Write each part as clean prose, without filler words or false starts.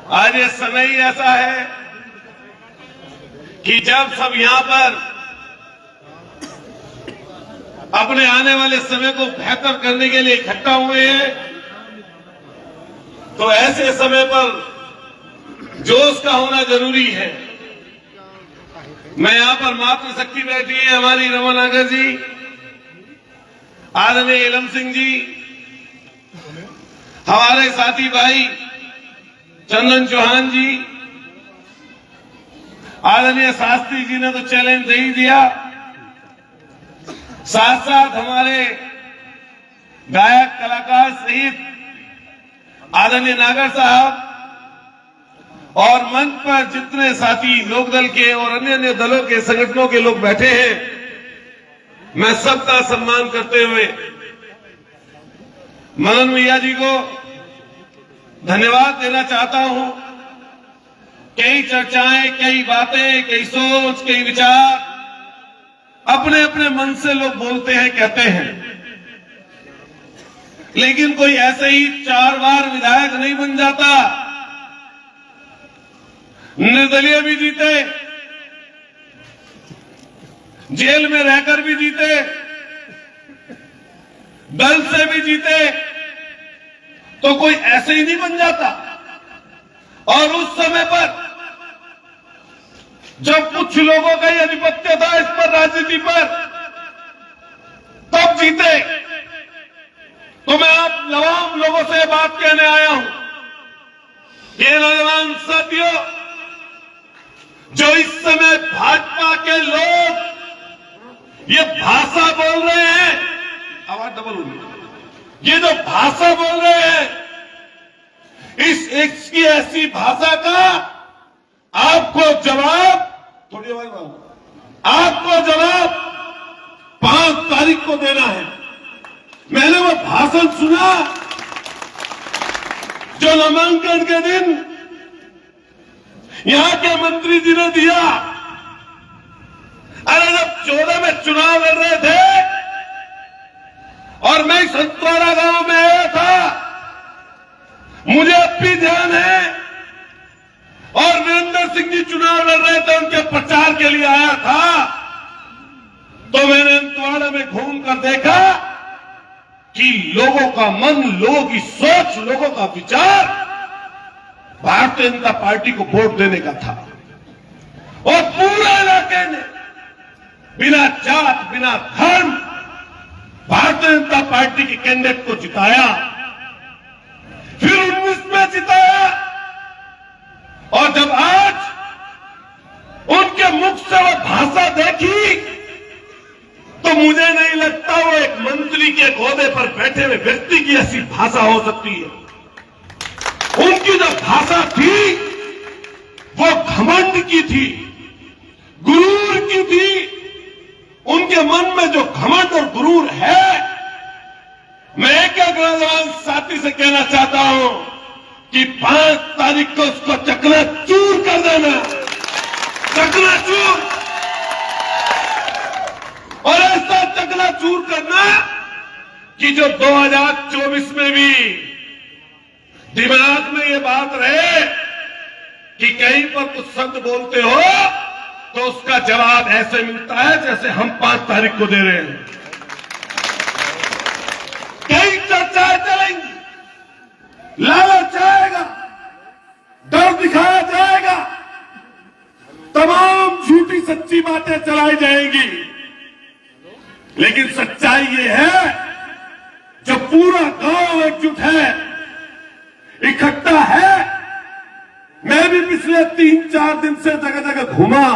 आज ये समय ही ऐसा है कि जब सब यहां पर अपने आने वाले समय को बेहतर करने के लिए इकट्ठा हुए हैं, तो ऐसे समय पर जोश का होना जरूरी है। मैं यहां पर मातृशक्ति बैठी है हमारी रमन नागर जी, आदरणीय इलम सिंह जी, हमारे साथी भाई चंदन चौहान जी, आदरणीय शास्त्री जी ने तो चैलेंज दे ही दिया, साथ साथ हमारे गायक कलाकार सहित आदरणीय नागर साहब और मंच पर जितने साथी लोकदल के और अन्य अन्य दलों के संगठनों के लोग बैठे हैं, मैं सबका सम्मान करते हुए मदन भैया जी को धन्यवाद देना चाहता हूं। कई चर्चाएं, कई बातें, कई सोच, कई विचार अपने अपने मन से लोग बोलते हैं, कहते हैं, लेकिन कोई ऐसे ही 4 बार विधायक नहीं बन जाता। निर्दलीय भी जीते, जेल में रहकर भी जीते, दल से भी जीते, तो कोई ऐसे ही नहीं बन जाता। और उस समय पर जब कुछ लोगों का ही आधिपत्य था इस पर, राजनीति पर, तब जीते। तो मैं आप नवाम लोगों से बात कहने आया हूं, ये नौजवान साथियों, जो इस समय भाजपा के लोग ये भाषा बोल रहे हैं, आवाज डबल होगी, ये जो भाषा बोल रहे हैं, इसकी ऐसी भाषा का आपको जवाब, थोड़ी आवाज बढ़ाओ, आपको जवाब 5 तारीख को देना है। मैंने वो भाषण सुना जो नामांकन के दिन यहां के मंत्री जी ने दिया। अरे जब 14 में चुनाव लड़ रहे थे और मैं संतवाड़ा गांव में आया था, मुझे अब भी ध्यान है, और वीरेंद्र सिंह जी चुनाव लड़ रहे थे, उनके प्रचार के लिए आया था, तो मैंने संतवाड़ा में घूमकर देखा कि लोगों का मन, लोगों की सोच, लोगों का विचार भारतीय जनता पार्टी को वोट देने का था। और पूरे इलाके ने बिना जात, बिना धर्म भारतीय जनता पार्टी के कैंडिडेट को जिताया, फिर 19 में जिताया। और जब आज उनके मुख से वो भाषा देखी, तो मुझे नहीं लगता वो एक मंत्री के ओहदे पर बैठे हुए व्यक्ति की ऐसी भाषा हो सकती है। उनकी जो भाषा थी वो घमंड की थी, गुरूर की थी। उनके मन में जो घमंड और गुरूर है, मैं एक नौजवान साथी से कहना चाहता हूं कि 5 तारीख को उसको चकनाचूर कर देना, चकनाचूर, और ऐसा चकनाचूर करना कि जो 2024 में भी दिमाग में ये बात रहे कि कहीं पर कुछ शब्द बोलते हो तो उसका जवाब ऐसे मिलता है जैसे हम 5 तारीख को दे रहे हैं। कई चर्चाएं चलेंगी, लालच आएगा, डर दिखाया जाएगा, तमाम झूठी सच्ची बातें चलाई जाएंगी, लेकिन सच्चाई ये है, जब पूरा गांव एकजुट है, इकट्ठा है। मैं भी पिछले 3-4 दिन से जगह जगह घूमा,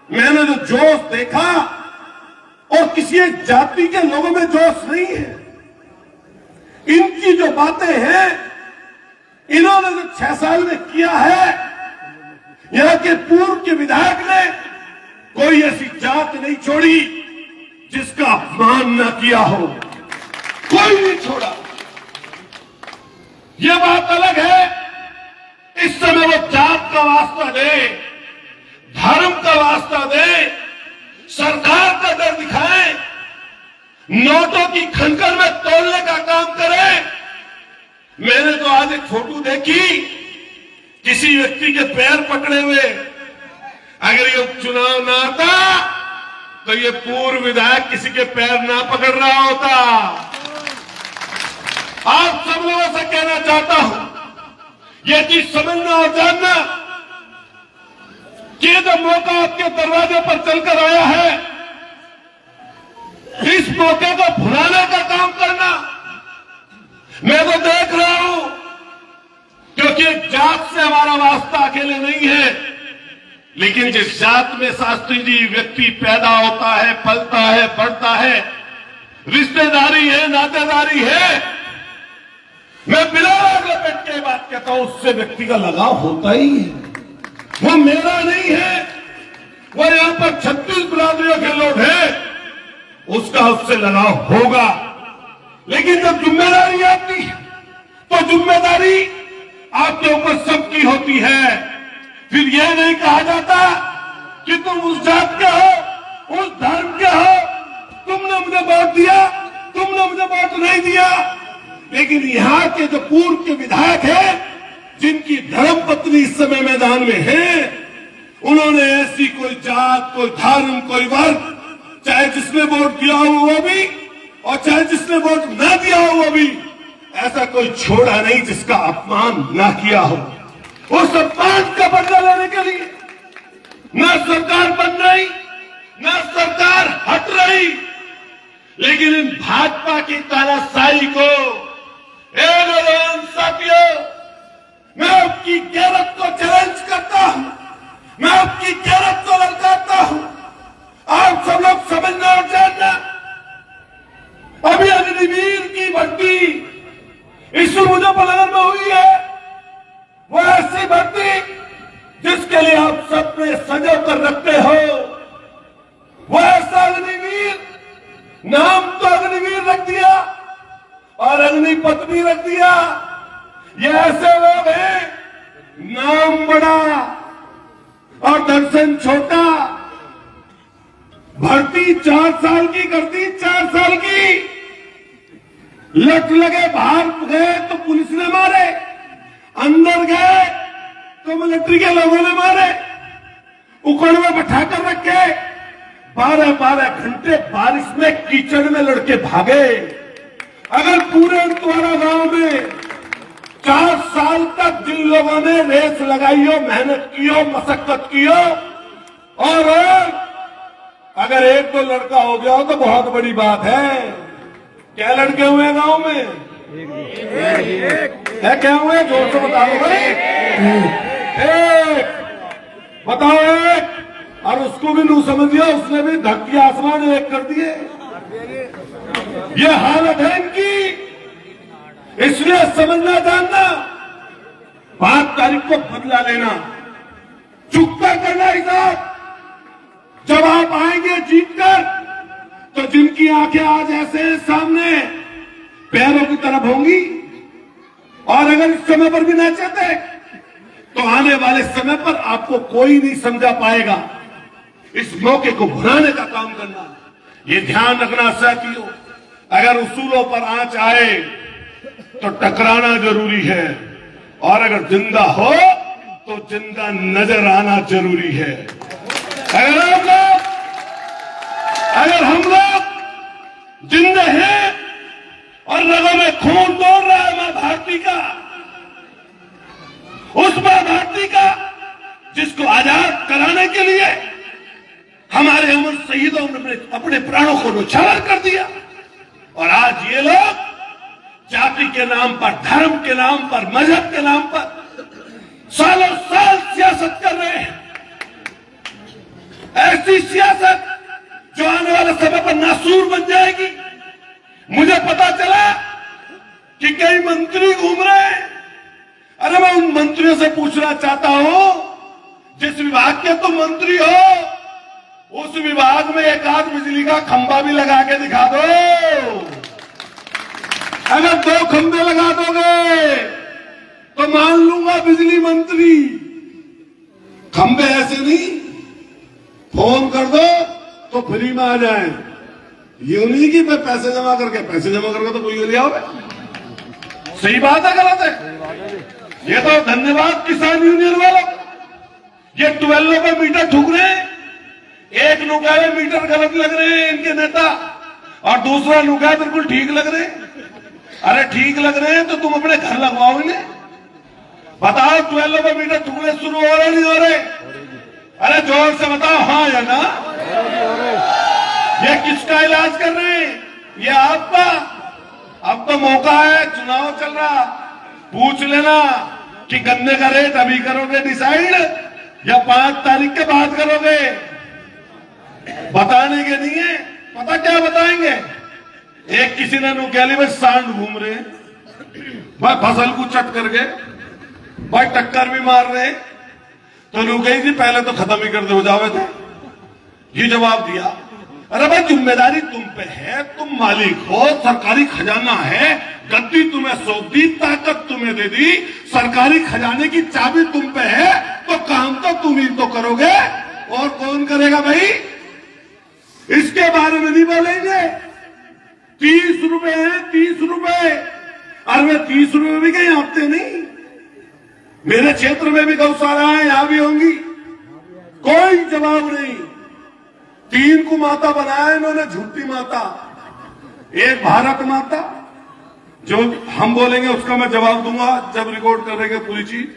मैंने जो जोश देखा, और किसी एक जाति के लोगों में जोश नहीं है। इनकी जो बातें हैं, इन्होंने जो 6 साल में किया है, यहां के पूर्व के विधायक ने कोई ऐसी जात नहीं छोड़ी जिसका अपमान न किया हो, कोई नहीं छोड़ा। यह बात अलग है, इस समय वो जात का वास्ता दे, धर्म का वास्ता दे, सरकार का डर दिखाए, नोटों की खनकर में तोलने का काम करे। मैंने तो आज एक फोटो देखी किसी व्यक्ति के पैर पकड़े हुए अगर ये उपचुनाव ना आता तो ये पूर्व विधायक किसी के पैर ना पकड़ रहा होता। आप सब लोगों से कहना चाहता हूं, ये चीज समझना और जानना कि जो मौका आपके दरवाजे पर चलकर आया है, इस मौके को भुलाने का काम करना। मैं तो देख रहा हूं, क्योंकि जात से हमारा वास्ता अकेले नहीं है, लेकिन जिस जात में शास्त्री जी व्यक्ति पैदा होता है, पलता है, बढ़ता है, रिश्तेदारी है, नातेदारी है, मैं बिना लपेट के बात कहता हूं, उससे व्यक्ति का लगाव होता ही है। वो मेरा नहीं है, वो यहां पर 36 बिरादरियों के लोग हैं, उसका उससे लगाव होगा। लेकिन जब जिम्मेदारी आती है तो जिम्मेदारी आपके ऊपर सबकी होती है। फिर यह नहीं कहा जाता कि तुम उस जात के हो, उस धर्म के हो, तुमने मुझे वोट दिया, तुमने मुझे वोट नहीं दिया। लेकिन यहां के जो पूर्व के विधायक हैं, जिनकी धर्मपत्नी इस समय मैदान में है, उन्होंने ऐसी कोई जात, कोई धर्म, कोई वर्ग, चाहे जिसने वोट दिया हो वो भी और चाहे जिसने वोट ना दिया हो वो भी, ऐसा कोई छोड़ा नहीं जिसका अपमान ना किया हो। उस अपमान का बदला लेने के लिए न सरकार बन रही, न सरकार हट रही, लेकिन इन भाजपा की तानाशाही को, साथियों, मैं आपकी गैरत को चैलेंज करता हूं, मैं आपकी गैरत को ललकारता हूं। आप सब लोग समझना और जानना, अभी अग्निवीर की भर्ती इस मुजफ्फरनगर में हुई है, वो ऐसी भर्ती जिसके लिए आप सपने सजो कर रखते हो। वो ऐसा अग्निवीर, नाम तो अग्निवीर रख दिया और अग्निपथ भी रख दिया। ये ऐसे लोग हैं, नाम बड़ा और दर्शन छोटा। भर्ती 4 साल की करती, 4 साल की, लट लगे, बाहर गए तो पुलिस ने मारे, अंदर गए तो मिलिट्री के लोगों ने मारे, उकड़ में बैठाकर रखे, 12-12 घंटे बारिश में कीचड़ में लड़के भागे। अगर पूरे अंतवाड़ा गांव में 4 साल तक जिन लोगों ने रेस लगाई हो, मेहनत की हो, मशक्कत की हो, और अगर 1-2 लड़का हो गया हो तो बहुत बड़ी बात है। क्या लड़के हुए गांव में? है क्या हुए? जोर से बताओ भाई। एक बताओ, एक। और उसको भी नू समझिए, उसने भी धरती आसमान एक कर दिए। ये हालत है इनकी। इसलिए समझना जानना, 5 तारीख को बदला लेना, चुकता करना हिसाब। जब आप आएंगे जीतकर, तो जिनकी आंखें आज ऐसे सामने पैरों की तरफ होंगी, और अगर इस समय पर भी ना चाहते तो आने वाले समय पर आपको कोई नहीं समझा पाएगा। इस मौके को भुलाने का काम करना, ये ध्यान रखना साथियों। अगर उसूलों पर आंच आए तो टकराना जरूरी है, और अगर जिंदा हो तो जिंदा नजर आना जरूरी है। अगर हम लोग जिंदा हैं और रगों में खून दौड़ रहा है मां भारती का, उस मां भारती का जिसको आजाद कराने के लिए हमारे अमर शहीदों ने अपने प्राणों को न्यौछावर कर दिया, और आज ये लोग जाति के नाम पर, धर्म के नाम पर, मजहब के नाम पर सालों साल सियासत कर रहे हैं। ऐसी सियासत जो आने वाले समय पर नासूर बन जाएगी। मुझे पता चला कि कई मंत्री घूम रहे हैं। अरे मैं उन मंत्रियों से पूछना चाहता हूं, जिस विभाग के तुम मंत्री हो, उस विभाग में एक आध बिजली का खंभा भी लगा के दिखा दो। अगर 2 खंभे लगा दोगे तो मान लूंगा बिजली मंत्री। खंभे ऐसे नहीं, फोन कर दो तो फ्री में आ जाए। ये नहीं कि मैं पैसे जमा करके तो कोई ले आओगे। सही बात है, गलत है? ये तो धन्यवाद किसान यूनियन वालों का। ये 12 पे मीटर ठुक रहे हैं, एक नुकाए मीटर गलत लग रहे हैं इनके नेता, और दूसरा नुकाए बिल्कुल ठीक लग रहे हैं। अरे ठीक लग रहे हैं तो तुम अपने घर लगवाओ इन्हें, बताओ 12 पे मीटर ठुकने शुरू हो रहे नहीं हो रहे? अरे जोर से बताओ हाँ या ना। ये किसका इलाज कर रहे हैं? ये आपका। अब तो मौका है, चुनाव चल रहा, पूछ लेना कि गन्ने का रेट अभी करोगे डिसाइड या 5 तारीख के बाद करोगे? बताने के नहीं है, पता क्या बताएंगे? एक किसी ने नुक्याली में सांड घूम रहे, भाई फसल को चट करके, भाई टक्कर भी मार रहे, तो नुकई जी पहले तो खत्म ही कर दे हो जावे थे। ये जवाब दिया, अरे भाई जिम्मेदारी तुम पे है, तुम मालिक हो, सरकारी खजाना है, गद्दी तुम्हें सौंप दी, ताकत तुम्हें दे दी, सरकारी खजाने की चाबी तुम पे है, तो काम तो तुम ही तो करोगे, और कौन करेगा भाई? इसके बारे में नहीं बोलेंगे। 30 रुपए है, 30 रुपए। अरे वे 30 रुपए भी कहीं आते नहीं। मेरे क्षेत्र में भी गौशाला है, यहां भी होंगी, कोई जवाब नहीं। 3 को माता बनाया इन्होंने, झूठी माता। एक भारत माता, जो हम बोलेंगे उसका मैं जवाब दूंगा जब रिकॉर्ड करेंगे पूरी चीज।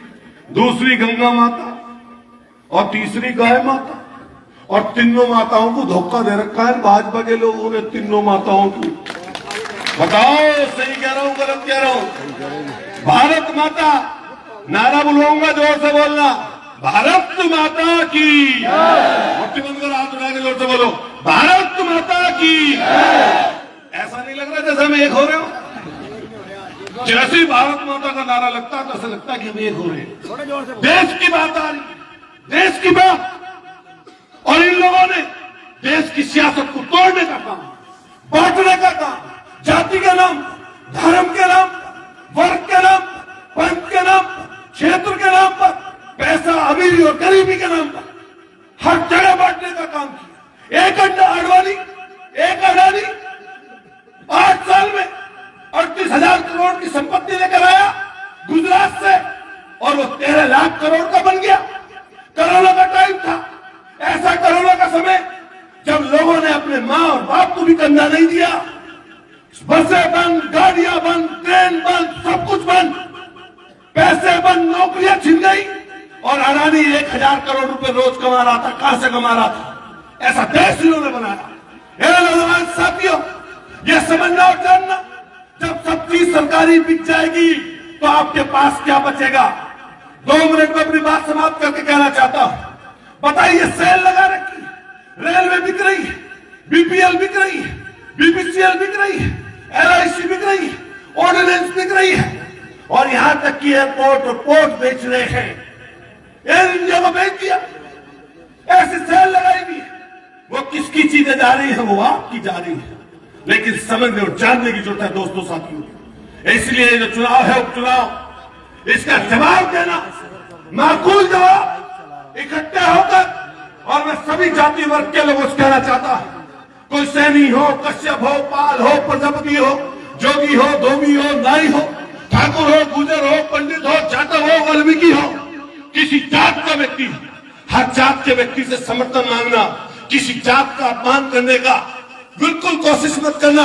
दूसरी गंगा माता, और तीसरी गाय माता, और तीनों माताओं को धोखा दे रखा है भाजपा के लोगों ने, तीनों माताओं को। बताओ सही कह रहा हूं गलत कह रहा हूं? भारत माता, नारा बुलवाऊंगा, जोर से बोलना, भारत माता की। मुट्ठी बंद कर, हाथ उठा के जोर से बोलो, भारत माता की। ऐसा नहीं लग रहा जैसे हम एक हो रहे हो? जैसे ही भारत माता का नारा लगता है तो ऐसा लगता है कि हम एक हो रहे हैं। देश की बात आ रही, देश की बात, और इन लोगों ने देश की सियासत को तोड़ने का काम, बांटने का काम, जाति के नाम, धर्म के नाम, वर्ग के नाम, पंथ के नाम, क्षेत्र के नाम पर, पैसा अमीरी और गरीबी के नाम पर हर जगह बांटने का काम किया। एक अडवाणी, एक अडानी 8 साल में 38,000 करोड़ की संपत्ति लेकर आया गुजरात से, और वो 13 लाख करोड़ का बन गया। कोरोना का टाइम था, ऐसा कोरोना का समय जब लोगों ने अपने मां और बाप को भी कंधा नहीं दिया। बसें बंद, गाड़ियां बंद, ट्रेन बंद, सब कुछ बंद, पैसे बंद, नौकरियां छिन गई, और अडानी 1,000 करोड़ रुपए रोज कमा रहा था। कहां से कमा रहा था? ऐसा देश इन्होंने बनाया। मेरे नौजवान साथियों, यह समझना और जानना, जब सब चीज सरकारी बिक जाएगी तो आपके पास क्या बचेगा? 2 मिनट में अपनी बात समाप्त करके कहना चाहता हूं। बताइए, सेल लगा रखी, रेलवे बिक रही है, बीपीएल बिक रही है, बीपीसीएल बिक रही है, एलआईसी बिक रही है, ऑर्डिनेंस बिक रही है, और यहां तक कि एयरपोर्ट और पोर्ट बेच रहे हैं। एयर इंडिया को बेच दिया, ऐसी सेल लगाई भी। वो किसकी चीजें जा रही है? वो आपकी जा रही है। लेकिन समझने और जानने की जरूरत है दोस्तों साथियों। इसलिए जो चुनाव है, उपचुनाव, इसका जवाब देना, माकूल जवाब, इकट्ठे होकर, और मैं सभी जाति वर्ग के लोगों से कहना चाहता हूं, कोई सैनी हो, कश्यप हो, पाल हो, प्रजापति हो, जोगी हो, धोबी हो, नाई हो, ठाकुर हो, गुजर हो, पंडित हो, जाटव हो, वाल्मीकि हो, किसी जात का व्यक्ति, हर जात के व्यक्ति से समर्थन मांगना, किसी जात का अपमान करने का बिल्कुल कोशिश मत करना।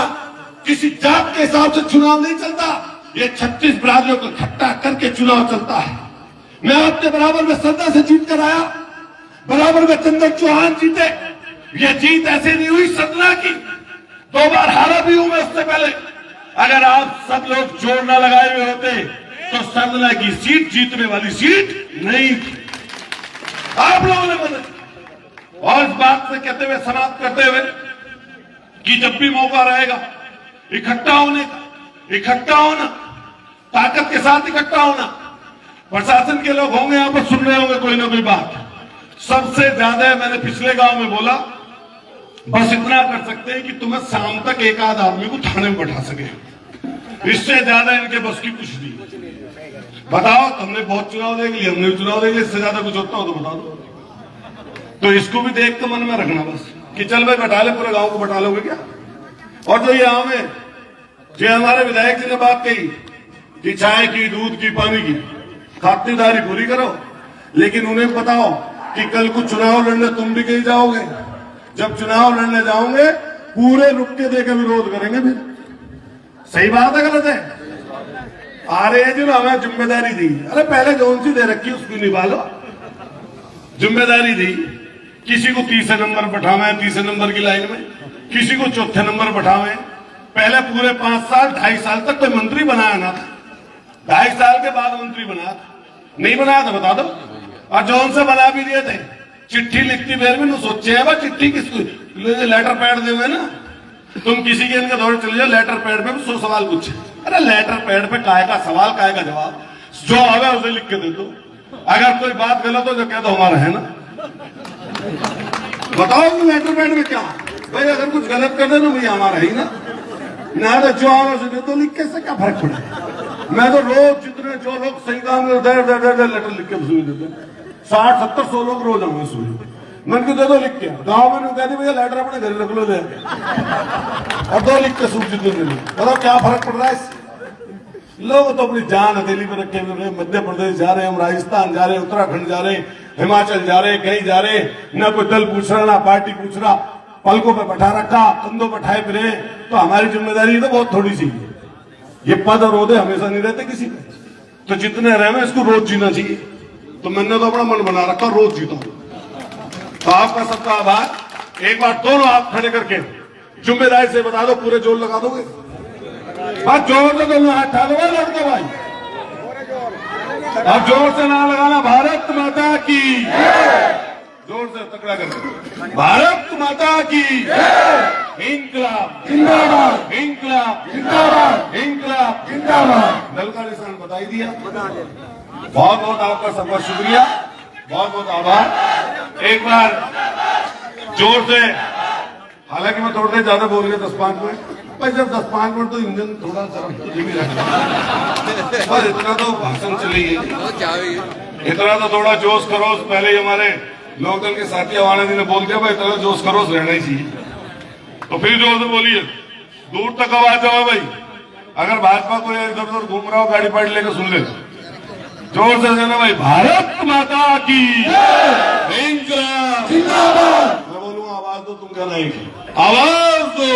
किसी जात के हिसाब से चुनाव नहीं चलता, ये 36 बिरादरियों को इकट्ठा करके चुनाव चलता है। मैं आपके बराबर में श्रद्धा से जीत कर आया, बराबर में चंदन चौहान जीते। ये जीत ऐसे नहीं हुई सदना की, 2 बार हारा भी हूं मैं उससे पहले। अगर आप सब लोग जोर न लगाए हुए होते तो सदना की सीट जीतने वाली सीट नहीं थी, आप लोगों ने मदद। और इस बात से कहते हुए, समाप्त करते हुए, कि जब भी मौका रहेगा इकट्ठा होने का, इकट्ठा होना, ताकत के साथ इकट्ठा होना। प्रशासन के लोग होंगे यहां पर, सुन रहे होंगे कोई ना कोई बात। सबसे ज्यादा मैंने पिछले गांव में बोला, बस इतना कर सकते हैं कि तुम्हें शाम तक एक आध आदमी को थाने में बैठा सके, इससे ज्यादा इनके बस की कुछ नहीं। बताओ, तुमने बहुत चुनाव देख लिया, हमने भी चुनाव देख लिया, इससे ज्यादा कुछ होता हो तो बता दो। तो इसको भी देख के मन में रखना बस, कि चल भाई बैठा ले, पूरे गांव को बैठा लोगे क्या? और जो ये आम है, जो हमारे विधायक जी ने बात कही कि चाय की, दूध की, पानी की, खातिरदारी पूरी करो, लेकिन उन्हें बताओ कि कल को चुनाव लड़ने तुम भी कहीं जाओगे। जब चुनाव लड़ने जाओगे पूरे रुक के देकर विरोध करेंगे फिर। सही बात है गलत है? आ रहे हैं जो हमें जिम्मेदारी दी, अरे पहले कौन सी दे रखी उसको निभा लो। जिम्मेदारी दी, किसी को तीसरे नंबर बैठावे, तीसरे नंबर की लाइन में, किसी को चौथे नंबर बैठावे। पहले पूरे 5 साल 2.5 साल तक कोई मंत्री बनाया ना था, 2.5 साल के बाद मंत्री बनाया था। नहीं बनाया था बता दो। और जौन से बना भी दिए थे, चिट्ठी लिखती देर में सोचे है चिट्ठी किसको, लेटर पैड दे हुए ना, तुम किसी के इनके दौरे चले जाओ, लेटर पैड पे 100 सवाल पूछे। अरे लेटर पैड पे काय का सवाल, काय का जवाब, जो आवे उसे लिख के दे दो। अगर कोई बात गलत हो जो कह दो हमारा है ना, बताओ लेटर पैड में क्या भाई, अगर कुछ गलत कर दे तो भैया हमारा ही ना तो जो आवे उसे दे दो लिख के, से क्या फर्क पड़ा। मैं तो रोज जितने जो लोग सही काम लेटर लिख के सुनी देते, 60-70-100 लोग रोज हमें सुनी, मन को दे दो लिख के। गाँव में कहते भैया लेटर अपने घर रख लो दे, और 2 लिख के सूचित दे दो। बताओ क्या फर्क पड़ रहा है इससे? लोग तो अपनी जान हथेली पे रखे हुए, मध्य प्रदेश जा रहे हैं, हम राजस्थान जा रहे हैं, उत्तराखंड जा रहे हैं, हिमाचल जा रहे हैं, कहीं जा रहे हैं, ना कोई दल पूछ रहा ना पार्टी पूछ रहा, पलकों पे बैठा रखा, कंधों बैठाए फिरे। तो हमारी जिम्मेदारी तो बहुत थोड़ी सी है। ये पद और ओहदे हमेशा नहीं रहते किसी पे, तो जितने रहे इसको रोज जीना चाहिए। तो मैंने तो अपना मन बना रखा रोज जीता। तो आपका सबका आभार। एक बार दोनों हाथ खड़े करके जिम्मेदारी से बता दो, पूरे जोर लगा दोगे? बस जोर से दोनों हाथ उठा दो लड़के भाई, अब जोर से ना लगाना। भारत माता की, जोर से तकड़ा करके, भारत माता की इंकलाब जिंदाबाद, इंकलाब जिंदाबाद, इंकलाब जिंदाबाद। दल का निशान बताई दिया। बहुत बहुत आपका सबका शुक्रिया, बहुत बहुत आभार। एक बार जोर से, हालांकि मैं थोड़ी देर ज्यादा बोल गया 10-5 मिनट, पर जब 10-5 मिनट तो इंजन थोड़ा गर्म तो धीमी रखना, बस इतना तो भाषण चलेगी, इतना तो थोड़ा जोश खरोश। पहले ही हमारे लोकदल के साथी आवाना जी ने बोल दिया भाई इतना जोश खरोश रहना ही चाहिए, तो फिर जोर से बोलिए, दूर तक आवाज जाओ भाई। अगर भाजपा को इधर उधर घूम रहा हो गाड़ी पार्टी लेकर सुन ले, जोर से देना भाई, भारत माता की इंकलाब जिंदाबाद। मैं बोलूंगा आवाज दो, तुम क्या नहीं, आवाज दो,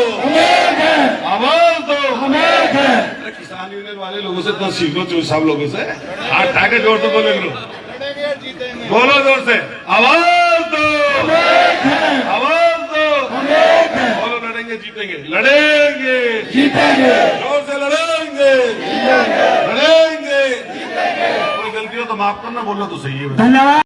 आवाज दो हमें। किसान यूनियन वाले लोगों से इतना सीखो, सब लोगों से हाथ उठा के जोर से बोले करो, बोलो जोर से, आवाज दो, आवाज दो, बोलो लड़ेंगे जीतेंगे, लड़ेंगे जीतेंगे, जोर से लड़ेंगे लड़ेंगे। कोई गलती हो तो माफ करना, बोलो तो सही है। धन्यवाद।